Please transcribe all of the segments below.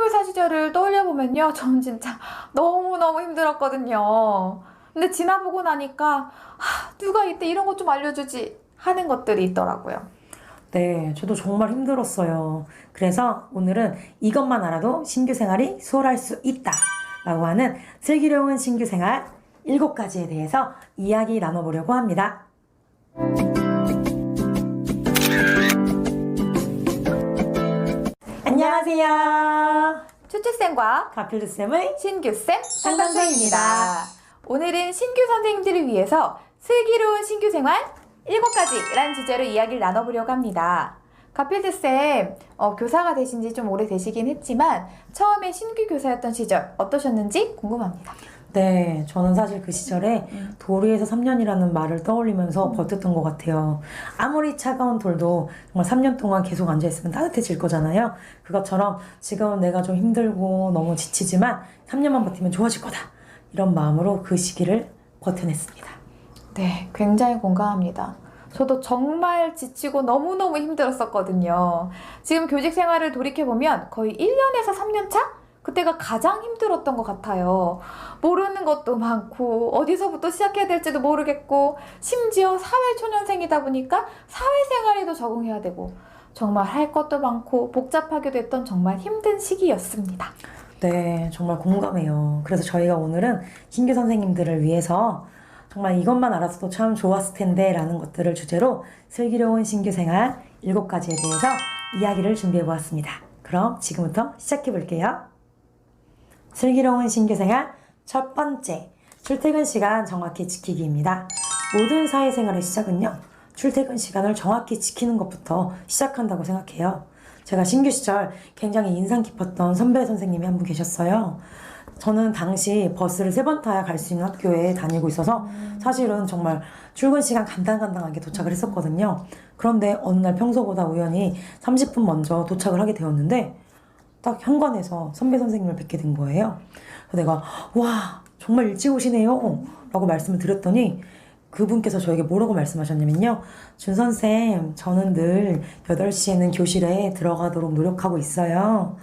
신규교사 시절을 떠올려보면요. 저는 진짜 너무너무 힘들었거든요. 근데 지나보고 나니까 누가 이때 이런 것 좀 알려주지 하는 것들이 있더라고요. 네, 저도 정말 힘들었어요. 그래서 오늘은 이것만 알아도 신규 생활이 수월할 수 있다 라고 하는 슬기로운 신규 생활 7가지에 대해서 이야기 나눠보려고 합니다. 안녕하세요. 추추쌤과 가필드쌤의 신규쌤 상담소입니다. 오늘은 신규 선생님들을 위해서 슬기로운 신규 생활 7가지라는 주제로 이야기를 나눠보려고 합니다. 가필드쌤, 교사가 되신 지 좀 오래되시긴 했지만 처음에 신규 교사였던 시절 어떠셨는지 궁금합니다. 네, 저는 사실 그 시절에 도리에서 3년이라는 말을 떠올리면서 버텼던 것 같아요. 아무리 차가운 돌도 정말 3년 동안 계속 앉아있으면 따뜻해질 거잖아요. 그것처럼 지금은 내가 좀 힘들고 너무 지치지만 3년만 버티면 좋아질 거다. 이런 마음으로 그 시기를 버텨냈습니다. 네, 굉장히 공감합니다. 저도 정말 지치고 너무너무 힘들었었거든요. 지금 교직 생활을 돌이켜보면 거의 1년에서 3년 차? 그때가 가장 힘들었던 것 같아요. 모르는 것도 많고 어디서부터 시작해야 될지도 모르겠고 심지어 사회초년생이다 보니까 사회생활에도 적응해야 되고 정말 할 것도 많고 복잡하기도 했던 정말 힘든 시기였습니다. 네, 정말 공감해요. 그래서 저희가 오늘은 신규 선생님들을 위해서 정말 이것만 알았어도 참 좋았을 텐데 라는 것들을 주제로 슬기로운 신규 생활 7가지에 대해서 이야기를 준비해 보았습니다. 그럼 지금부터 시작해 볼게요. 슬기로운 신규 생활 첫 번째, 출퇴근 시간 정확히 지키기입니다. 모든 사회생활의 시작은요, 출퇴근 시간을 정확히 지키는 것부터 시작한다고 생각해요. 제가 신규 시절 굉장히 인상 깊었던 선배 선생님이 한 분 계셨어요. 저는 당시 버스를 3번 타야 갈 수 있는 학교에 다니고 있어서 사실은 정말 출근 시간 간당간당하게 도착을 했었거든요. 그런데 어느 날 평소보다 우연히 30분 먼저 도착을 하게 되었는데 딱 현관에서 선배 선생님을 뵙게 된 거예요. 그래서 내가 와 정말 일찍 오시네요 라고 말씀을 드렸더니 그분께서 저에게 뭐라고 말씀하셨냐면요. 준 선생, 저는 늘 8시에는 교실에 들어가도록 노력하고 있어요.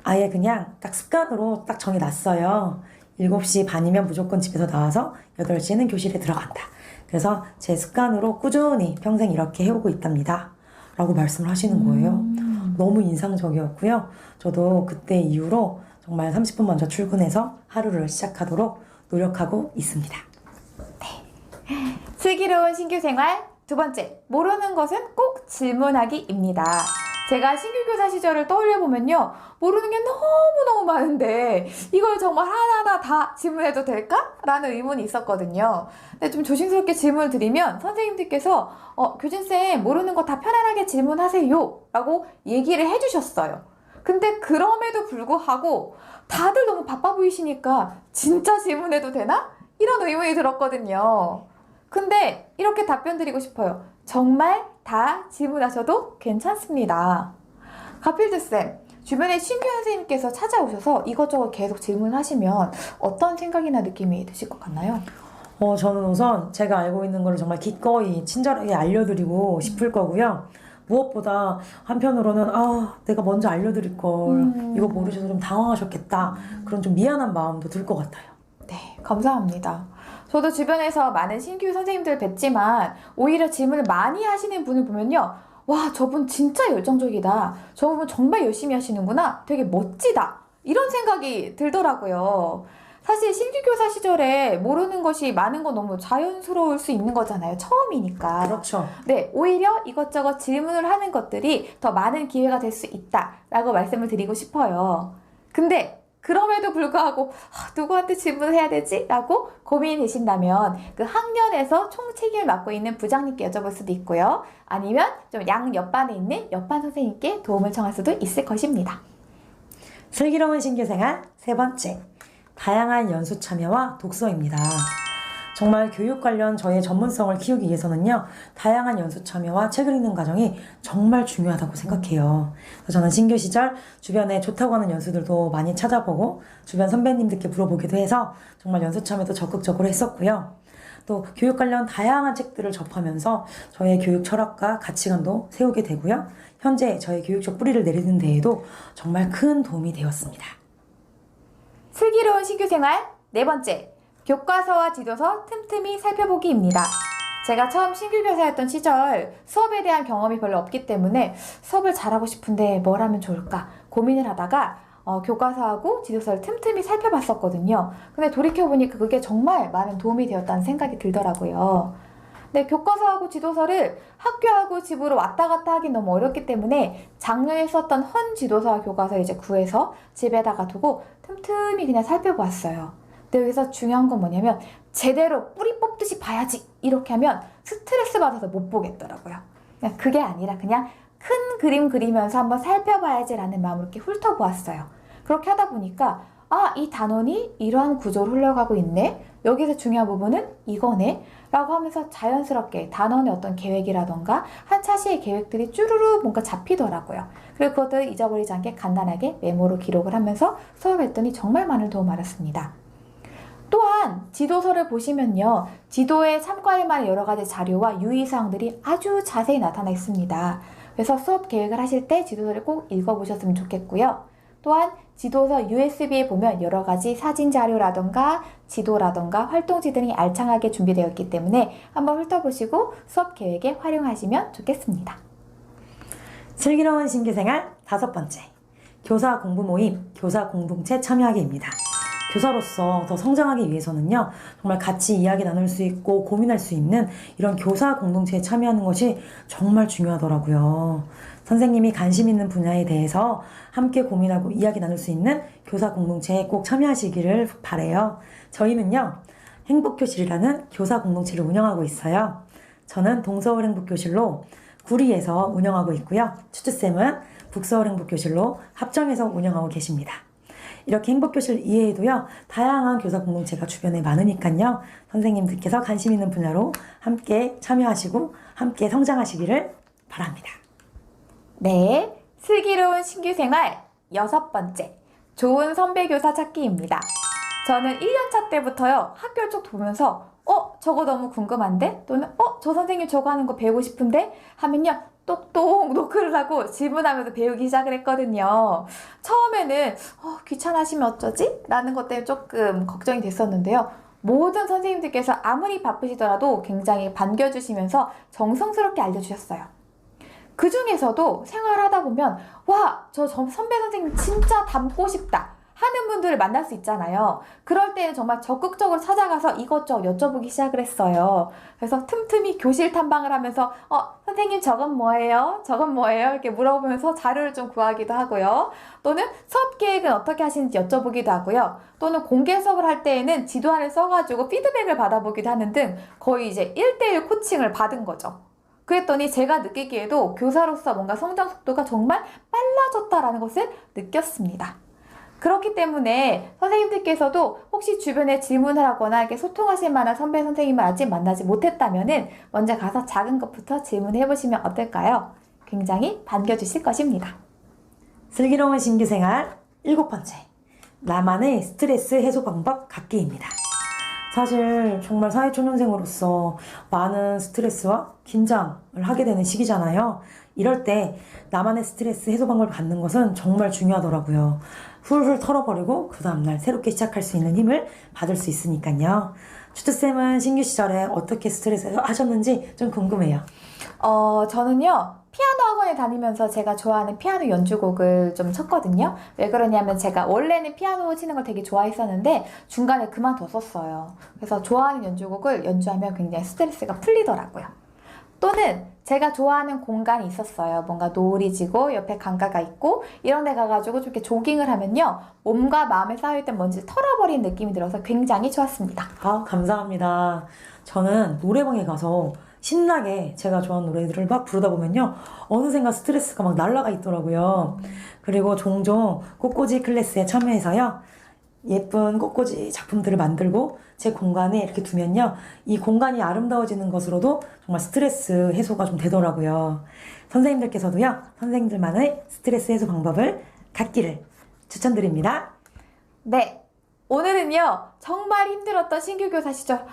아예 그냥 딱 습관으로 딱 정해놨어요. 7시 반이면 무조건 집에서 나와서 8시에는 교실에 들어간다. 그래서 제 습관으로 꾸준히 평생 이렇게 해오고 있답니다. 라고 말씀을 하시는 거예요. 너무 인상적이었고요. 저도 그때 이후로 정말 30분 먼저 출근해서 하루를 시작하도록 노력하고 있습니다. 슬기로운 신규 생활 두 번째, 모르는 것은 꼭 질문하기입니다. 제가 신규교사 시절을 떠올려보면요. 모르는 게 너무너무 많은데 이걸 정말 하나하나 다 질문해도 될까? 라는 의문이 있었거든요. 근데 좀 조심스럽게 질문을 드리면 선생님들께서 교진쌤 모르는 거 다 편안하게 질문하세요 라고 얘기를 해주셨어요. 근데 그럼에도 불구하고 다들 너무 바빠 보이시니까 진짜 질문해도 되나? 이런 의문이 들었거든요. 근데 이렇게 답변 드리고 싶어요. 정말 다 질문하셔도 괜찮습니다. 가필드쌤, 주변에 신규 선생님께서 찾아오셔서 이것저것 계속 질문하시면 어떤 생각이나 느낌이 드실 것 같나요? 저는 우선 제가 알고 있는 거를 정말 기꺼이 친절하게 알려드리고 싶을 거고요. 무엇보다 한편으로는 내가 먼저 알려드릴 걸 이거 모르셔서 좀 당황하셨겠다. 그런 좀 미안한 마음도 들 것 같아요. 네, 감사합니다. 저도 주변에서 많은 신규 선생님들 뵙지만 오히려 질문을 많이 하시는 분을 보면요. 와, 저분 진짜 열정적이다. 저분 정말 열심히 하시는구나. 되게 멋지다. 이런 생각이 들더라고요. 사실 신규교사 시절에 모르는 것이 많은 건 너무 자연스러울 수 있는 거잖아요. 처음이니까. 그렇죠. 네, 오히려 이것저것 질문을 하는 것들이 더 많은 기회가 될 수 있다라고 말씀을 드리고 싶어요. 근데 그럼에도 불구하고 누구한테 질문을 해야 되지? 라고 고민이 되신다면 그 학년에서 총 책임을 맡고 있는 부장님께 여쭤볼 수도 있고요. 아니면 좀 양 옆반에 있는 옆반 선생님께 도움을 청할 수도 있을 것입니다. 슬기로운 신규생활 세 번째, 다양한 연수 참여와 독서입니다. 정말 교육 관련 저의 전문성을 키우기 위해서는요, 다양한 연수 참여와 책을 읽는 과정이 정말 중요하다고 생각해요. 그래서 저는 신규 시절 주변에 좋다고 하는 연수들도 많이 찾아보고 주변 선배님들께 물어보기도 해서 정말 연수 참여도 적극적으로 했었고요. 또 교육 관련 다양한 책들을 접하면서 저의 교육 철학과 가치관도 세우게 되고요. 현재 저의 교육적 뿌리를 내리는 데에도 정말 큰 도움이 되었습니다. 슬기로운 신규 생활 네 번째, 교과서와 지도서 틈틈이 살펴보기입니다. 제가 처음 신규 교사였던 시절 수업에 대한 경험이 별로 없기 때문에 수업을 잘하고 싶은데 뭘 하면 좋을까 고민을 하다가 교과서하고 지도서를 틈틈이 살펴봤었거든요. 근데 돌이켜보니까 그게 정말 많은 도움이 되었다는 생각이 들더라고요. 근데 교과서하고 지도서를 학교하고 집으로 왔다 갔다 하기 너무 어렵기 때문에 작년에 썼던 헌 지도서와 교과서 이제 구해서 집에다가 두고 틈틈이 그냥 살펴보았어요. 근데 여기서 중요한 건 뭐냐면 제대로 뿌리 뽑듯이 봐야지 이렇게 하면 스트레스 받아서 못 보겠더라고요. 그냥 그게 아니라 그냥 큰 그림 그리면서 한번 살펴봐야지라는 마음으로 이렇게 훑어보았어요. 그렇게 하다 보니까 이 단원이 이러한 구조로 흘러가고 있네. 여기서 중요한 부분은 이거네. 라고 하면서 자연스럽게 단원의 어떤 계획이라던가 한 차시의 계획들이 쭈루루 뭔가 잡히더라고요. 그리고 그것들을 잊어버리지 않게 간단하게 메모로 기록을 하면서 수업했더니 정말 많은 도움을 받았습니다. 또한 지도서를 보시면요. 지도에 참고할 만한 여러 가지 자료와 유의사항들이 아주 자세히 나타나 있습니다. 그래서 수업 계획을 하실 때 지도서를 꼭 읽어보셨으면 좋겠고요. 또한 지도서 USB에 보면 여러 가지 사진 자료라던가 지도라던가 활동지 등이 알창하게 준비되어 있기 때문에 한번 훑어보시고 수업 계획에 활용하시면 좋겠습니다. 슬기로운 신규생활 다섯 번째, 교사 공부 모임, 교사 공동체 참여하기입니다. 교사로서 더 성장하기 위해서는요, 정말 같이 이야기 나눌 수 있고 고민할 수 있는 이런 교사 공동체에 참여하는 것이 정말 중요하더라고요. 선생님이 관심 있는 분야에 대해서 함께 고민하고 이야기 나눌 수 있는 교사 공동체에 꼭 참여하시기를 바라요. 저희는요, 행복교실이라는 교사 공동체를 운영하고 있어요. 저는 동서울 행복교실로 구리에서 운영하고 있고요. 추추쌤은 북서울 행복교실로 합정에서 운영하고 계십니다. 이렇게 행복교실 이외에도요, 다양한 교사 공동체가 주변에 많으니까요, 선생님들께서 관심 있는 분야로 함께 참여하시고 함께 성장하시기를 바랍니다. 네, 슬기로운 신규 생활 여섯 번째, 좋은 선배 교사 찾기입니다. 저는 1년차 때부터요, 학교를 쭉 보면서 저거 너무 궁금한데? 또는 저 선생님 저거 하는 거 배우고 싶은데? 하면요, 똑똑 노크를 하고 질문하면서 배우기 시작을 했거든요. 처음에는 귀찮아하시면 어쩌지? 라는 것 때문에 조금 걱정이 됐었는데요. 모든 선생님들께서 아무리 바쁘시더라도 굉장히 반겨주시면서 정성스럽게 알려주셨어요. 그 중에서도 생활하다 보면 저 선배 선생님 진짜 닮고 싶다 하는 분들을 만날 수 있잖아요. 그럴 때는 정말 적극적으로 찾아가서 이것저것 여쭤보기 시작을 했어요. 그래서 틈틈이 교실 탐방을 하면서 선생님 저건 뭐예요? 저건 뭐예요? 이렇게 물어보면서 자료를 좀 구하기도 하고요. 또는 수업 계획은 어떻게 하시는지 여쭤보기도 하고요. 또는 공개 수업을 할 때에는 지도안을 써가지고 피드백을 받아보기도 하는 등 거의 이제 1:1 코칭을 받은 거죠. 그랬더니 제가 느끼기에도 교사로서 뭔가 성장 속도가 정말 빨라졌다라는 것을 느꼈습니다. 그렇기 때문에 선생님들께서도 혹시 주변에 질문을 하거나 이렇게 소통하실 만한 선배 선생님을 아직 만나지 못했다면은 먼저 가서 작은 것부터 질문해 보시면 어떨까요? 굉장히 반겨주실 것입니다. 슬기로운 신규생활 일곱 번째, 나만의 스트레스 해소 방법 갖기입니다. 사실 정말 사회초년생으로서 많은 스트레스와 긴장을 하게 되는 시기잖아요. 이럴 때 나만의 스트레스 해소 방법을 갖는 것은 정말 중요하더라고요. 훌훌 털어버리고 그 다음날 새롭게 시작할 수 있는 힘을 받을 수 있으니까요. 추트쌤은 신규 시절에 어떻게 스트레스 하셨는지 좀 궁금해요. 저는요, 피아노 학원에 다니면서 제가 좋아하는 피아노 연주곡을 좀 쳤거든요. 왜 그러냐면 제가 원래는 피아노 치는 걸 되게 좋아했었는데 중간에 그만뒀었어요. 그래서 좋아하는 연주곡을 연주하면 굉장히 스트레스가 풀리더라고요. 또는 제가 좋아하는 공간이 있었어요. 뭔가 노을이 지고 옆에 강가가 있고 이런 데 가가지고 좀 이렇게 조깅을 하면요, 몸과 마음에 쌓여있던 먼지를 털어버린 느낌이 들어서 굉장히 좋았습니다. 감사합니다. 저는 노래방에 가서 신나게 제가 좋아하는 노래들을 막 부르다 보면요, 어느샌가 스트레스가 막 날아가 있더라고요. 그리고 종종 꽃꽂이 클래스에 참여해서요, 예쁜 꽃꽂이 작품들을 만들고 제 공간에 이렇게 두면요, 이 공간이 아름다워지는 것으로도 정말 스트레스 해소가 좀 되더라고요. 선생님들께서도요, 선생님들만의 스트레스 해소 방법을 갖기를 추천드립니다. 네, 오늘은요, 정말 힘들었던 신규 교사 시절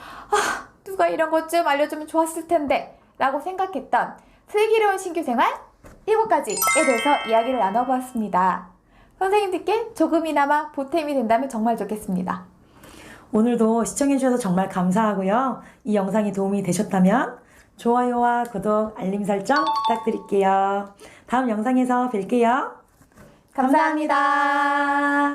누가 이런 것 좀 알려주면 좋았을 텐데 라고 생각했던 슬기로운 신규생활 7가지에 대해서 이야기를 나눠보았습니다. 선생님들께 조금이나마 보탬이 된다면 정말 좋겠습니다. 오늘도 시청해주셔서 정말 감사하고요. 이 영상이 도움이 되셨다면 좋아요와 구독, 알림 설정 부탁드릴게요. 다음 영상에서 뵐게요. 감사합니다.